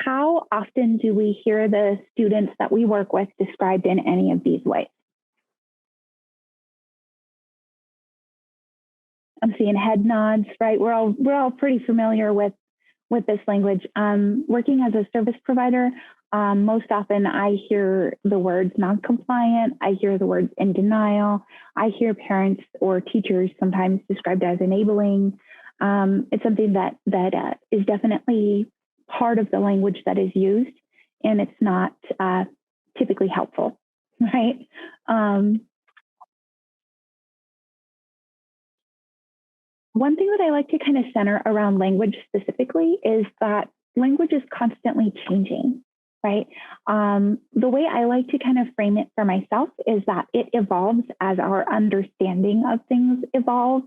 how often do we hear the students that we work with described in any of these ways? I'm seeing head nods, right? We're all pretty familiar with this language. Working as a service provider, most often I hear the words non-compliant, I hear the words in denial, I hear parents or teachers sometimes described as enabling. It's something that is definitely part of the language that is used, and it's not typically helpful, right? One thing that I like to kind of center around language specifically is that language is constantly changing, right? The way I like to kind of frame it for myself is that it evolves as our understanding of things evolve,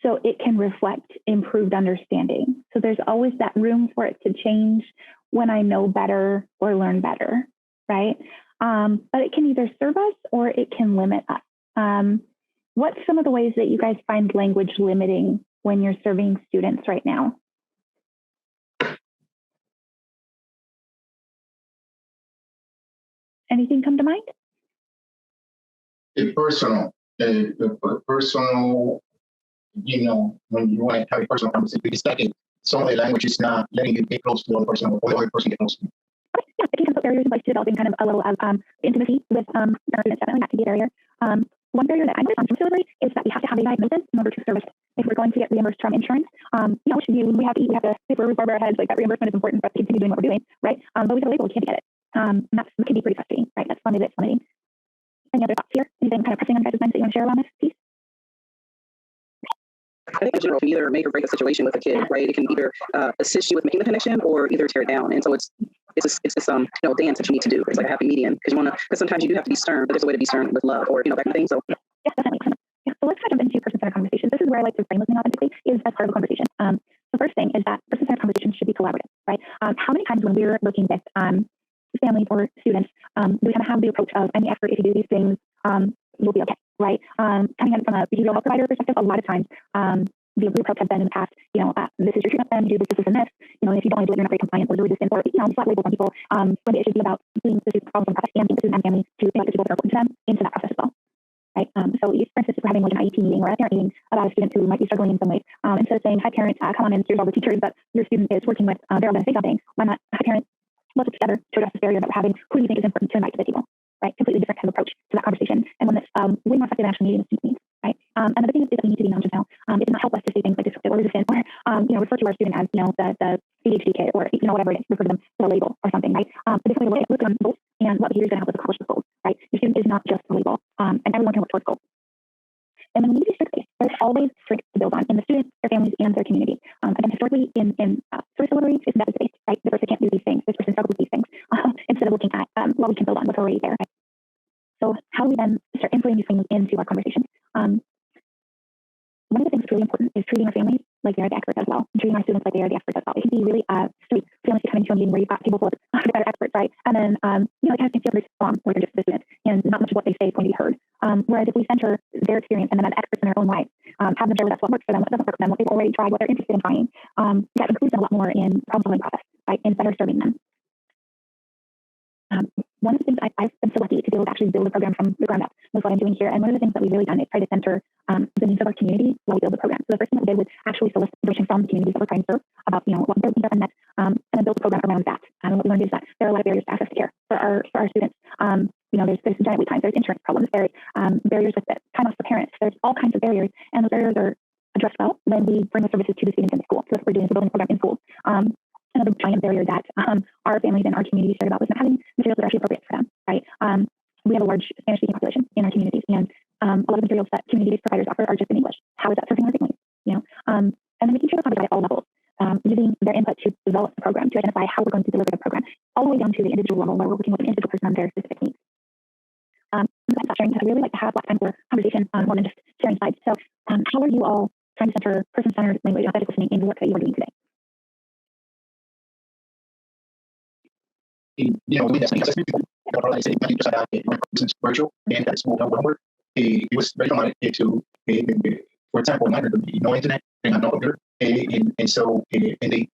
so it can reflect improved understanding. So there's always that room for it to change when I know better or learn better, right? But it can either serve us or it can limit us. What's some of the ways that you guys find language limiting when you're serving students right now? Anything come to mind? It's personal. Personal, when you want to have a personal conversation, it's like some of the language is not letting you get close to the other person or the other person get close to you. Okay, yeah, it can put barriers in place to developing kind of a level of intimacy with our students. Definitely that could be a barrier. One barrier that I noticed on delivery is that we have to have a diagnosis in order to service. If we're going to get reimbursed from insurance, which we have to eat, we have to super roof over our heads. Like that reimbursement is important for us to continue doing what we're doing, right? But we have a label, we can't get it. And that can be pretty frustrating, right? That's one of it's limiting. Any other thoughts here? Anything kind of pressing on your guys' minds that you want to share around this piece? I think in general can either make or break a situation with a kid, right? It can either assist you with making the connection or either tear it down. And so it's this dance that you need to do. It's like a happy median because sometimes you do have to be stern, but there's a way to be stern with love or that kind of thing. So yeah, definitely. Yeah. So let's kind of jump into person-centered conversations. This is where I like to frame listening authentically is as part of a conversation. The first thing is that person-centered conversations should be collaborative, right? How many times when we're working with families or students, do we kind of have the approach of I'm the expert, if you do these things, you'll be okay, right? Coming in from a behavioral health provider perspective, a lot of times the approach has been in the past, this is your treatment plan, you do this, and this, if you don't want to do it, you're not very compliant or you're resistant, or, flat labels on people, when it should be about being this is the problem process and being this is family to think about the people that are important to them into that process as well. Right. So for instance, if we're having like an IEP meeting or a parent meeting about a student who might be struggling in some way, instead of saying, hi parents, come on in, here's all the teachers that your student is working with, they're all going to say something, why not, hi parents, let's work together to address this barrier that we're having, who do you think is important to invite to the table, right? Completely different kind of approach to that conversation, and one that's way more effective than actually meeting the student needs, right? Another thing is that we need to be non-judgmental. It does not help us to say things like disruptive or resistant or, refer to our student as, the ADHD kid or, whatever it is, refer to them to a label or something, right? But this way we're looking on goals and what behavior is going to help us accomplish the goals, right? Your student is not just a label, and everyone can work towards goals. And then we need to be strength-based. There's always strength to build on in the students, their families, and their community. Again, historically, in service delivery, it's methods-based, right? This person can't do these things. This person struggles with these things. Instead of looking at what we can build on, what's already there. Right? So how do we then start integrating these things into our conversations? One of the things that's really important is treating our families like they are the experts as well, and treating our students like they are the experts as well. It can be really sweet families to come into a meeting where you've got people full of better experts, right? And then, it kind of makes you feel where they're just the student, and not much of what they say is going to be heard. Whereas if we center their experience and then as experts in their own lives, have them share with us what works for them, what doesn't work for them, what they've already tried, what they're interested in trying, that includes them a lot more in problem-solving process, right? And better serving them. One of the things I've been so lucky to be able to actually build a program from the ground up was what I'm doing here. And one of the things that we've really done is try to center the needs of our community while we build the program. So the first thing that we did was actually solicit information from the communities that we're trying to serve about, what their needs are and that, and then build a program around that. And what we learned is that there are a lot of barriers to access to care for our students. There's giant wait times, there's insurance problems, there's barriers with time off for parents. There's all kinds of barriers, and those barriers are addressed well when we bring the services to the students in the school. So that's what we're doing is building a program in schools. Another giant barrier that our families and our communities shared about was not having materials that are actually appropriate for them, right? We have a large Spanish-speaking population in our communities, and a lot of materials that community-based providers offer are just in English. How is that serving our families? And then making sure we're covered at all levels, using their input to develop the program, to identify how we're going to deliver the program, all the way down to the individual level where we're working with an individual person on their specific needs. That's sharing, because I really like to have lots of time for conversation more than just sharing slides. So how are you all trying to center person-centered language, authentic listening in the work that you are doing today? We definitely assessment people. Like say, many percent virtual and that's homework. It was very common to, for example, no internet and no computer, and so and they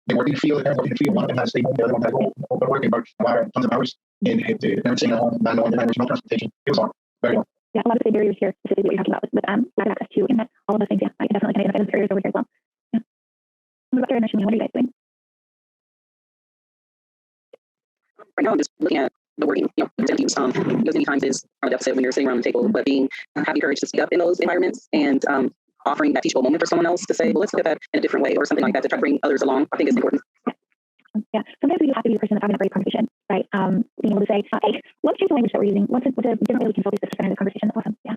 they work in the field, they're working in the field. One of them has to stay home, the other one has to go to work and work tons of hours. And if the parents staying at home, not knowing the language, no transportation, it was hard. Very hard. Yeah, a lot of the barriers here, specifically what you're talking about with lack of access to internet, all of those things. Yeah, I definitely can identify those barriers over here as well. Yeah. What about your initially? What are you guys doing? Right now, I'm just looking at the wording, because many times is our deficit when you're sitting around the table, but having courage to speak up in those environments and offering that teachable moment for someone else to say, well, let's look at that in a different way or something like that to try to bring others along, I think is important. Yeah, sometimes we do have to be the person that's having a brave conversation, right? Being able to say, hey, let's change the language that we're using. What's a different way we can focus this percent of the conversation? That's awesome. Yeah.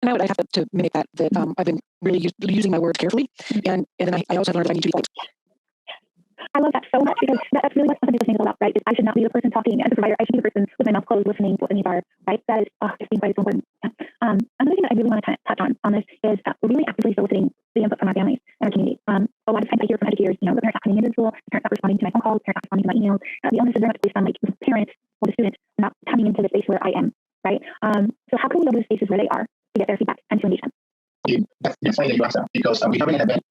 And I have to mimic that I've been really using my words carefully. And then I also have learned that I need to be polite. I love that so much because that's really what something listening is about, right? Is I should not be the person talking as a provider. I should be the person with my mouth closed listening to what the needs are, right? That is just being quite so important. Yeah. Another thing that I really want to touch on this is we're really actively soliciting the input from our families and our community. A lot of times I hear from educators, the parents not coming into the school, the parents not responding to my phone calls, the parents not responding to my emails. The onus is very much based on like the parents or the students not coming into the space where I am, right? So how can we go to the spaces where they are to get their feedback and to engage them? That's funny that you asked that because we have an event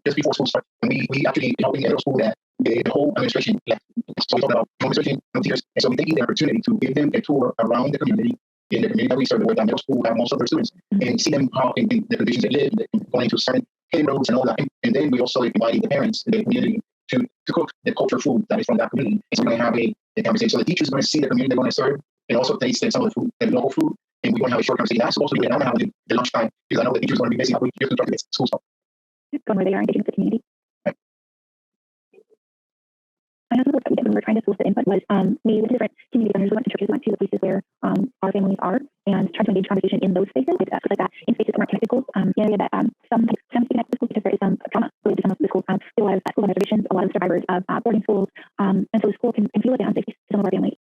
just before school starts, and we actually helping the middle school that the whole administration left. So we talk about administration, teachers, and so we take the opportunity to give them a tour around the community in the community that we serve, where the middle school have most of their students, and see them how in the conditions they live, going to certain hidden roads and all that. And then we also invite the parents in the community to cook the culture food that is from that community. And so we're going to have a conversation. So the teachers are going to see the community they're going to serve, and also taste some of the food, the local food. And we're going to have a short conversation. That's supposed to be an hour and a half the lunchtime, because I know the teachers are going to be busy. We have to try to get school stuff. Going where they are engaging with the community. Right. Another work that we did when we were trying to solicit input was we went to different community centers, we went to churches, we went to the places where our families are, and tried to engage conversation in those spaces, like that, in spaces that weren't connected schools, an area that some connected schools because there is some trauma related to some of the schools. A lot of school observations, a lot of survivors of boarding schools, and so the school can feel it in unsafe to some of our families.